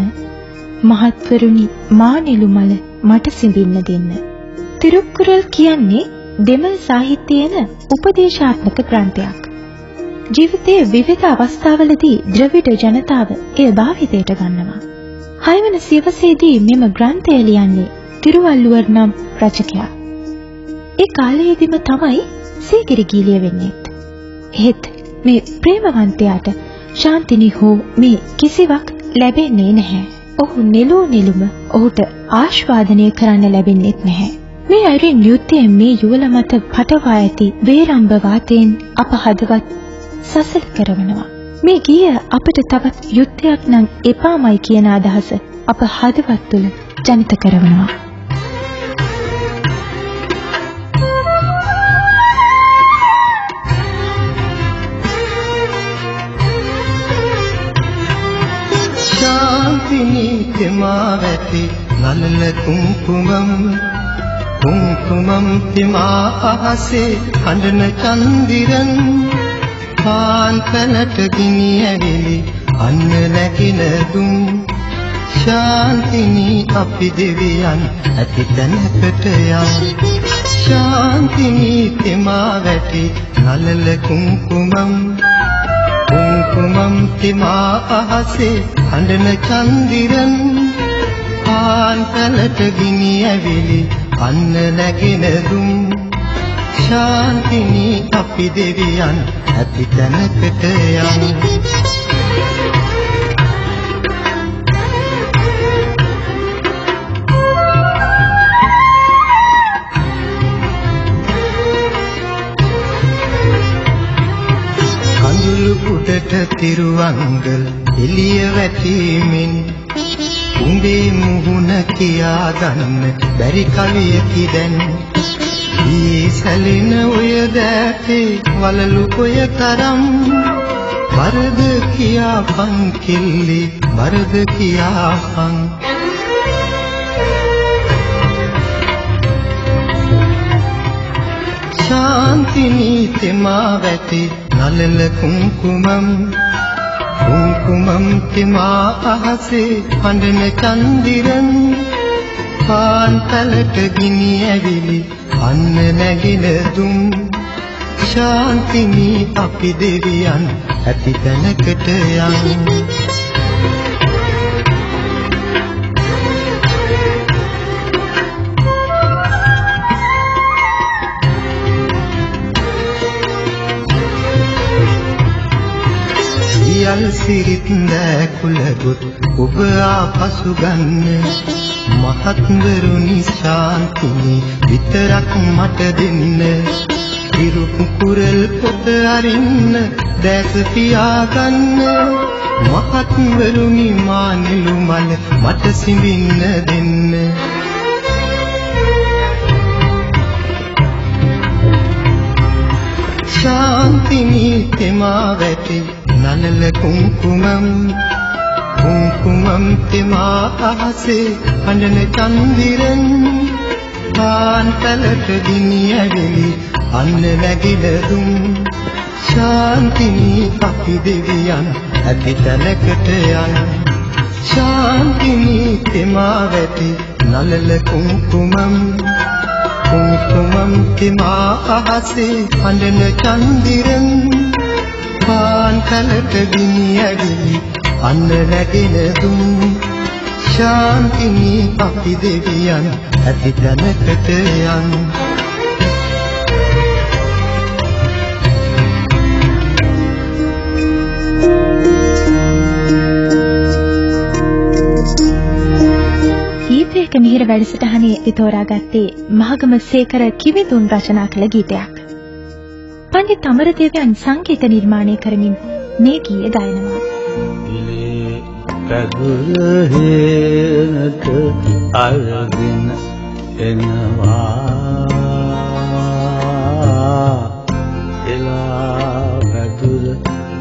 මහත්වරුනි මානෙලු මල මට සෙඹින්න දෙන්න. තිරුක්කුරල් කියන්නේ දෙමළ සාහිත්‍යයේන උපදේශාත්මක ග්‍රන්ථයක්. ජීවිතයේ විවිධ අවස්ථාවලදී ද්‍රවිඩ ජනතාව එය භාවිතයට ගන්නවා. 6 වන සියවසේදී මෙම ග්‍රන්ථය ලියන්නේ තිරුවල්ලුවර් නම් රචකයා. ඒ කාලයේදීම තමයි සීගිරි ගීලිය වෙන්නේ. එහෙත් මේ ප්‍රේමවන්තයාට ශාන්තිනී හෝ මේ කිසිවක් ලැබෙන්නේ නැහැ. ඔහු නෙළුව නෙළුම ඔහුට ආශ්වාදනය කරන්න ලැබෙන්නේ නැහැ. මේ අයුරින් යුද්ධයේ මේ යුවල මත පටවා ඇති වේරම්භ වාතයෙන් අප හදවත් සසල කරවනවා. මේ ගීය අපිට තවත් යුද්ධයක් නම් එපාමයි කියන අදහස අප හදවත් තුළ ජනිත කරවනවා. ශාන්තිනී තෙමා වැටි නලල කුම්කුමම් තෙමා අහසේ හඬන චන්දිරන් පාන්කලට ගිනි ඇවිලි අන්න නැගින දුම්. ශාන්තිනී අපි දෙවියන් ඇති තැනකට යම්. ශාන්තිනී තෙමා වැටි නලල කුම්කුමම් තෙමා අහසේ හඬන චන්දිරන් පාන්කලට ගිනි ඇවිලි අන්න නැගින දුම්. ශාන්තිනී අපි දෙවියන් ඇති තැනකට යම්. කඳුළු උඩට තිරුවංගල් එළිය වැටීමෙන් උඹේ මුහුණ කියා ගන්න බැරි කවියකි දැන්. ඊ සැලෙන ඔය දැතේ වලලු ඔය තරම් වරද කියාපන් කිල්ලි වරද කියාපන්. ශාන්තිනී තෙමා වැටි නලල කුම්කුමම් තෙමා අහසේ හඬන චන්දිරන් පාන්තලට ගිනි ඇවිලි අන්න නැගින දුම්. ශාන්තිනී අපි දෙවියන් ඇති තැනකට යම්. සියල් සිරිත් දැකුලගොත් ඔබ ආපසු ගන්න මහත්වරුනි ශාන්තිනී විතරක් මට දෙන්න. ඉරුක් කුරල් පොත අරින්න දැස පියාගන්න මහත්වරුනි මානෙලු මල මට සිඹින්න දෙන්න. ශාන්තිනී තෙමා වැටි නලල කුංකුමම් කුංකුමම් තෙමා අහසේ අඬන චන්දිරන් පාන්තලට ගිනියවිලි අන්න නැගිල දුම් ශාන්තිනී අපි දෙවියන් ඇති තැනකට යන ශාන්තිනී තෙමා වැටි නලල කුංකුමම් කුංකුමම් තෙමා අහසේ අඬන චන්දිරන් පාන්තලට ගිනියවිලි අන්න නැගෙන දුම් ශාන්තිනී අපි දෙවියන් ඇති තැනකට යන් ගීතයක මිහිර වැඩසටහනේ ඉතෝරාගත්තේ මහගම සේකර කිවිඳුන් රචනා කළ ගීතයක්. පණ්ඩිත අමරදේවයන් සංගීත නිර්මාණය කරමින් මේ ගීය ගයනවා. පැදුර හේනට අරගෙන එනවා එලා පැදුර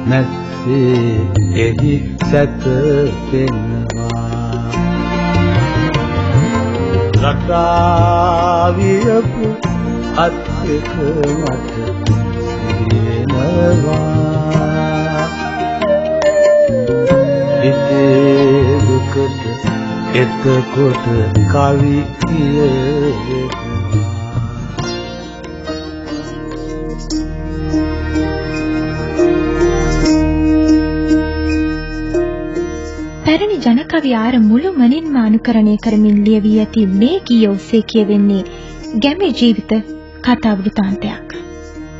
නැස්සේ එහි සැතපෙනවා රටාවියපු අත් එක මට සිහිනවා හිතේ දුකට එතකොට කවි කියවෙනවා පැරණි ජනකවි ආර මුළුමනින්ම අනුකරණය කරමින් ලියවී ඇති මේ ගීය ඔස්සේ කියවෙන්නේ ගැමි ජීවිත කතා වෘතාන්තයක්.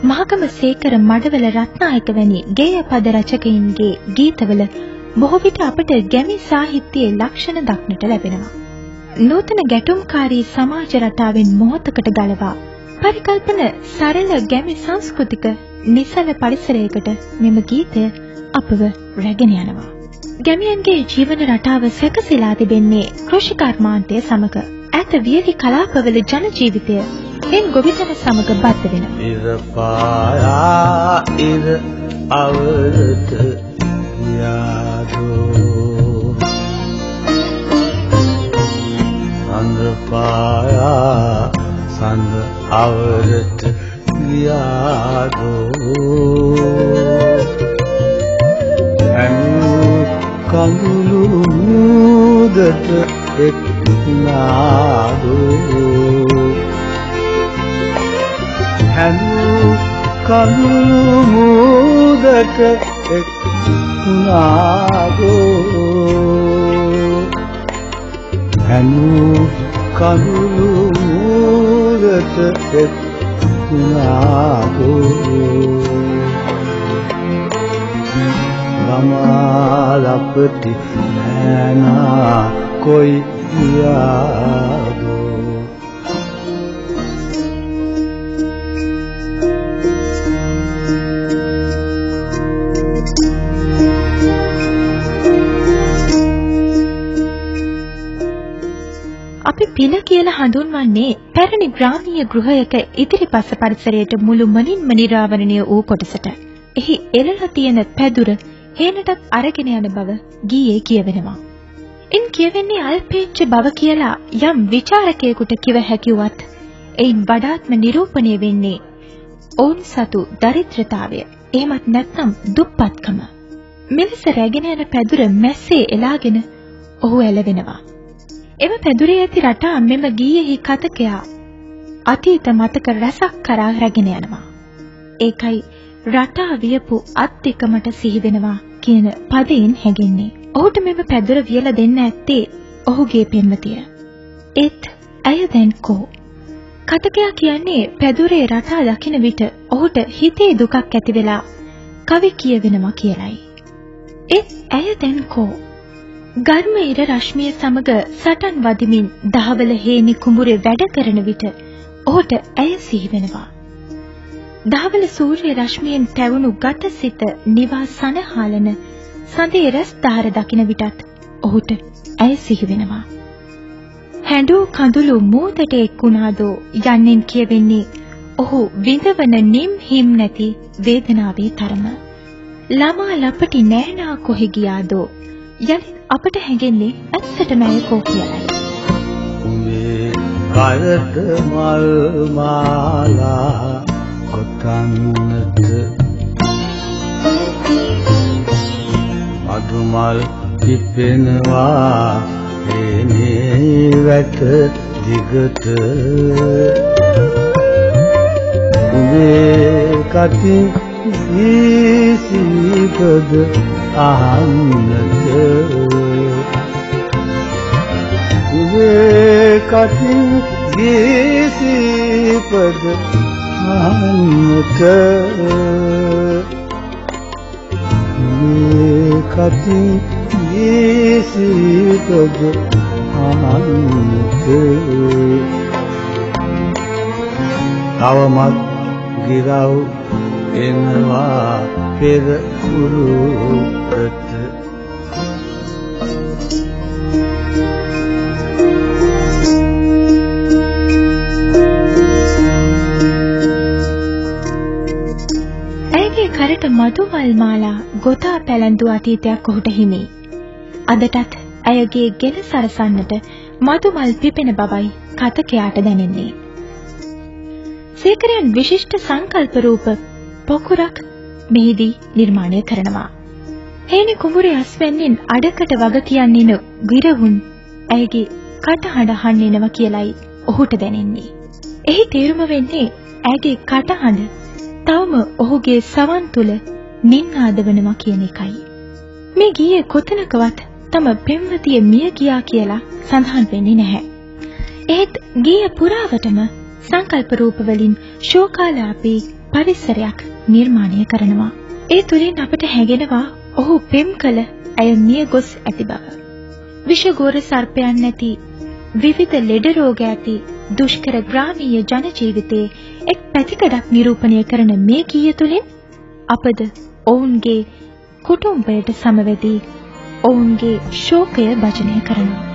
මහගම සේකර මඩවල රත්නායක වැනි ගේය පද රචකයින්ගේ ගීතවල බොහෝ විට අපට ගැමි සාහිත්‍යයේ ලක්ෂණ දක්නට ලැබෙනවා. නූතන ගැටුම්කාරී සමාජ රටාවෙන් මොහොතකට ගලවා පරිකල්පන සරල ගැමි සංස්කෘතික නිසල පරිසරයකට මෙම ගීතය අපව රැගෙන යනවා. ගැමියන්ගේ ජීවන රටාව සැකසීලා තිබෙන්නේ කෘෂි කර්මාන්තය සමග. ඈත වියලි කලාපවල ජන ජීවිතය එන් ගොවිතැන සමග බද්ධ වෙනවා. ඉර පායා ඉර අවරත යාදෝ සඳ පායා සඳ අවරත යාදෝ කඳුළු මුදට එක් නාදෝ හැනු කඳුළු මුදට එක් නාදෝ හැනු කඳුළු මුදට එක් නාදෝ ලපටි නෑනා කොයි යාදෝ අපි පින කියලා හඳුන්වන්නේ පැරණි ග්‍රාමීය ගෘහයක ඉදිරිපස පරිසරයට මුළුමනින්ම නිරාවරණය වූ කොටසට. එහි එළලා තියෙන පැදුර හේනටත් අරගෙන යන බව ගීයේ කියවෙනවා. ඉන් කියවෙන්නේ අල්පේච්ඡ බව කියලා යම් විචාරකයෙකුට කිව හැකියවත් එයින් වඩාත්ම නිරූපණය වෙන්නේ ඔවුන් සතු දරිද්‍රතාවය. එහෙමත් නැත්නම් දුප්පත්කම. මෙලෙස රැගෙන යන පැදුර මැස්සේ එලාගෙන ඔහු ඇලවෙනවා. එම පැදුරේ ඇති රටා මෙම ගීයෙහි කතකයා අතීත මතක රසක් කරා රැගෙන යනවා. ඒකයි රටා වියපු අත් දෙක මට සිහි වෙනවා කියන පදයෙන් හැගෙන්නේ. ඔහුට මෙම පැදුර වියලා දෙන්න ඇත්තේ ඔහුගේ පෙම්වතිය. ඒත් ඇය දැන් කෝ? කතකයා කියන්නේ පැදුරේ රටා දකින විට ඔහුට හිතේ දුකක් ඇති වෙලා කවි කියවෙනවා කියලයි. ඒත් ඇය දැන් කෝ? ගර්ම ඉර රශ්මිය සමග සටන් වදිමින් දහවල හේනි කුඹුරේ වැඩ කරන විට ඔහුට ඇය සිහි වෙනවා. දහවල සූර්ය රශ්මියෙන් තැවුණු ගත සිත නිවා සනහාලන සඳේ රැස් දහර දකින විටත් ඔහුට ඇය සිහි වෙනවා. හැඬු කඳුළු මූදට එක්ුණාදෝ යන්නෙන් කියවෙන්නේ ඔහු විඳවන නිම් හිම් නැති වේදනාවේ තරම. ළමා ලපටි නෑනා කොහෙ ගියාදෝ යලිත් අපට හැඟෙන්නේ ඇත්තටම ඇය කෝ කියලායි. උඹේ කයත මල් මාලා කොතන්නට මధుමල් පිපෙනවා එනේ වැට දිගට උඹේ කටින් සීපද අහන්නට උඹේ කටින් සීපද අහන්නට උඹේ කටින් සීපද අහන්නට තවමත් ගිරව් එනවා පෙර කුරුකට ඇයගේ කරට මధుමල් මාලා ගොතා පැලඳු අතීතයක් ඔහුට හිමි. අදටත් ඇයගේ ගෙන සරසන්නට මధుමල් පිපෙන බවයි කතකයාට දැනෙන්නේ. සේකරයන් විශිෂ්ට සංකල්ප රූප පොකුරක් මෙහිදී නිර්මාණය කරනවා. හේනි කුඹුරේ අස්වැන්නෙන් අඩකට වග කියන්නේ ගිරවුන් ඇයගේ කටහඬ අහන්නේනවා කියලයි ඔහුට දැනෙන්නේ. එහි තේරුම වෙන්නේ ඇයගේ කටහඬ තවම ඔහුගේ සවන් තුල නින්නාද වෙනවා කියන එකයි. මේ ගීයේ කොතනකවත් තම පෙම්වතිය මිය ගියා කියලා සඳහන් වෙන්නේ නැහැ. ඒත් ගීය පුරාවටම සංකල්ප රූප වලින් ශෝකාලාපී පරිසරයක් නිර්මාණය කරනවා. ඒ තුලින් අපට හැඟෙනවා ඔහු පෙම් කළ ඇය මිය ගොස් ඇති බව. විෂගෝර සර්පයන් නැති විවිධ ලෙඩ රෝග ඇති දුෂ්කර ග්‍රාමීය ජන ජීවිතයේ එක් පැතිකඩක් නිරූපණය කරන මේ ගීය තුලින් අපද ඔවුන්ගේ කුටුම්බයට සමවැදී ඔවුන්ගේ ශෝකය භජනය කරනවා.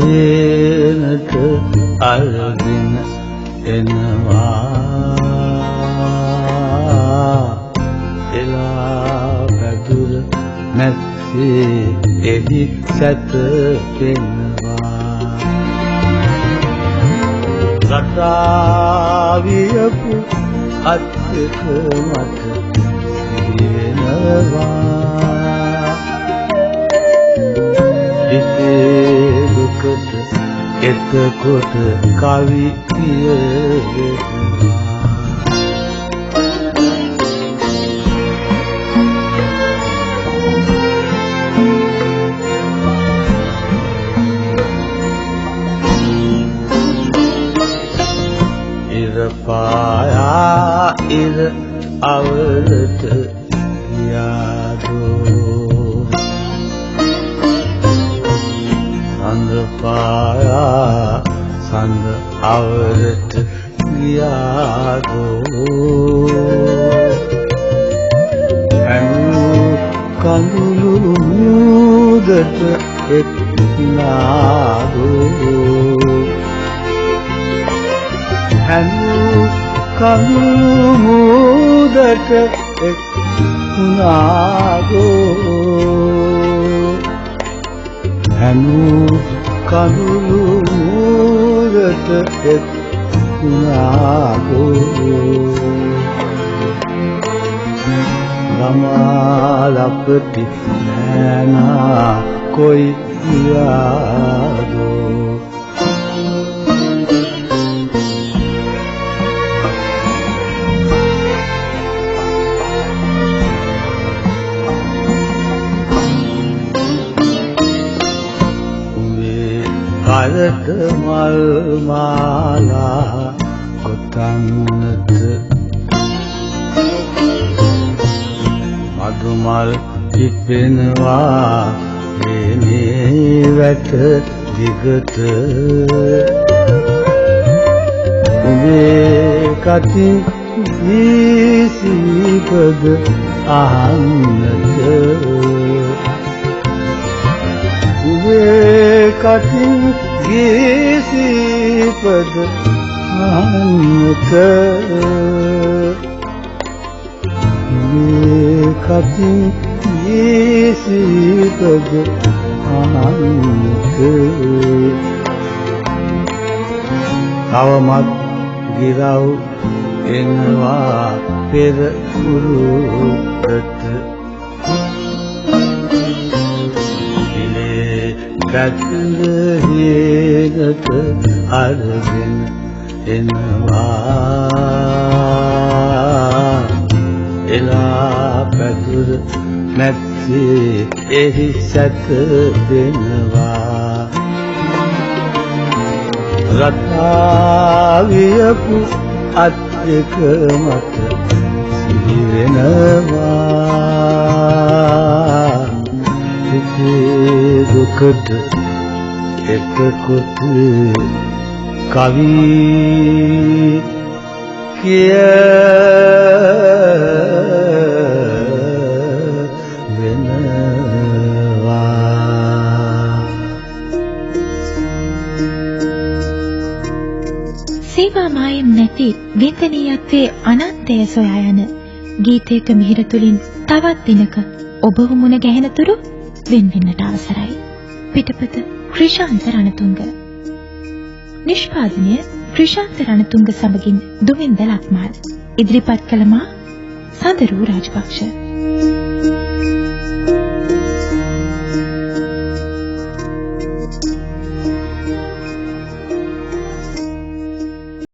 හේනට අරගෙන එනවා එලා පැදුර නැස්සේ එදි සැත පෙන්නවා රටාවියපු අත්ක මට දිවෙනවා එතකොට කවි කියවෙනවා ඉර පායා ඉර අවලට ගියාදෝ සඳ පායා සඳ අවලට ගියාදෝ හැනු කඳුළු මුදට එක්නාදෝ හැනු කඳුළු මුදට එක්නාදෝ හැනු කඳුළු මුදට එක්නාදෝ ළමා ලපටි නෑනා කොයි ගියාදෝ කලක මල් මාලා කොතන්නට මధుමල් පිපෙනවා මේ වැට දිගට උඹේ කටින් ගීසිපද අහන්නට ඔබේ කටින් ගීසිපද අහන්නට ඔබේ කටින් ගීසිපද අහන්නට තවමත් ගිරව් එනවා පෙර උරුට ඉලේ පැතුල හේනට අරගෙන එනවා එලා පැතුල නැත්සේ එහි සැත දෙනවා රතාවියපු අත් දෙක මත සිහි වෙනවා හිතේ දුකට එතකොට කවි සීමා මායම් නැති වින්දනීයත්වයේ අනන්තය සොයා යන ගීතයක මිහිර තුලින් තවත් දිනක ඔබ මුණ ගැහෙන තුරු වෙන්වෙන්නට අවසරයි. පිටපත ක්‍රිෂාන්ත රණතුංග. නිෂ්පාදනය ක්‍රිෂාන්ත රණතුංග සමගින් දුමින්ද ලක්මාල්. ඉදිරිපත් කළ මා සඳරු රාජපක්ෂ.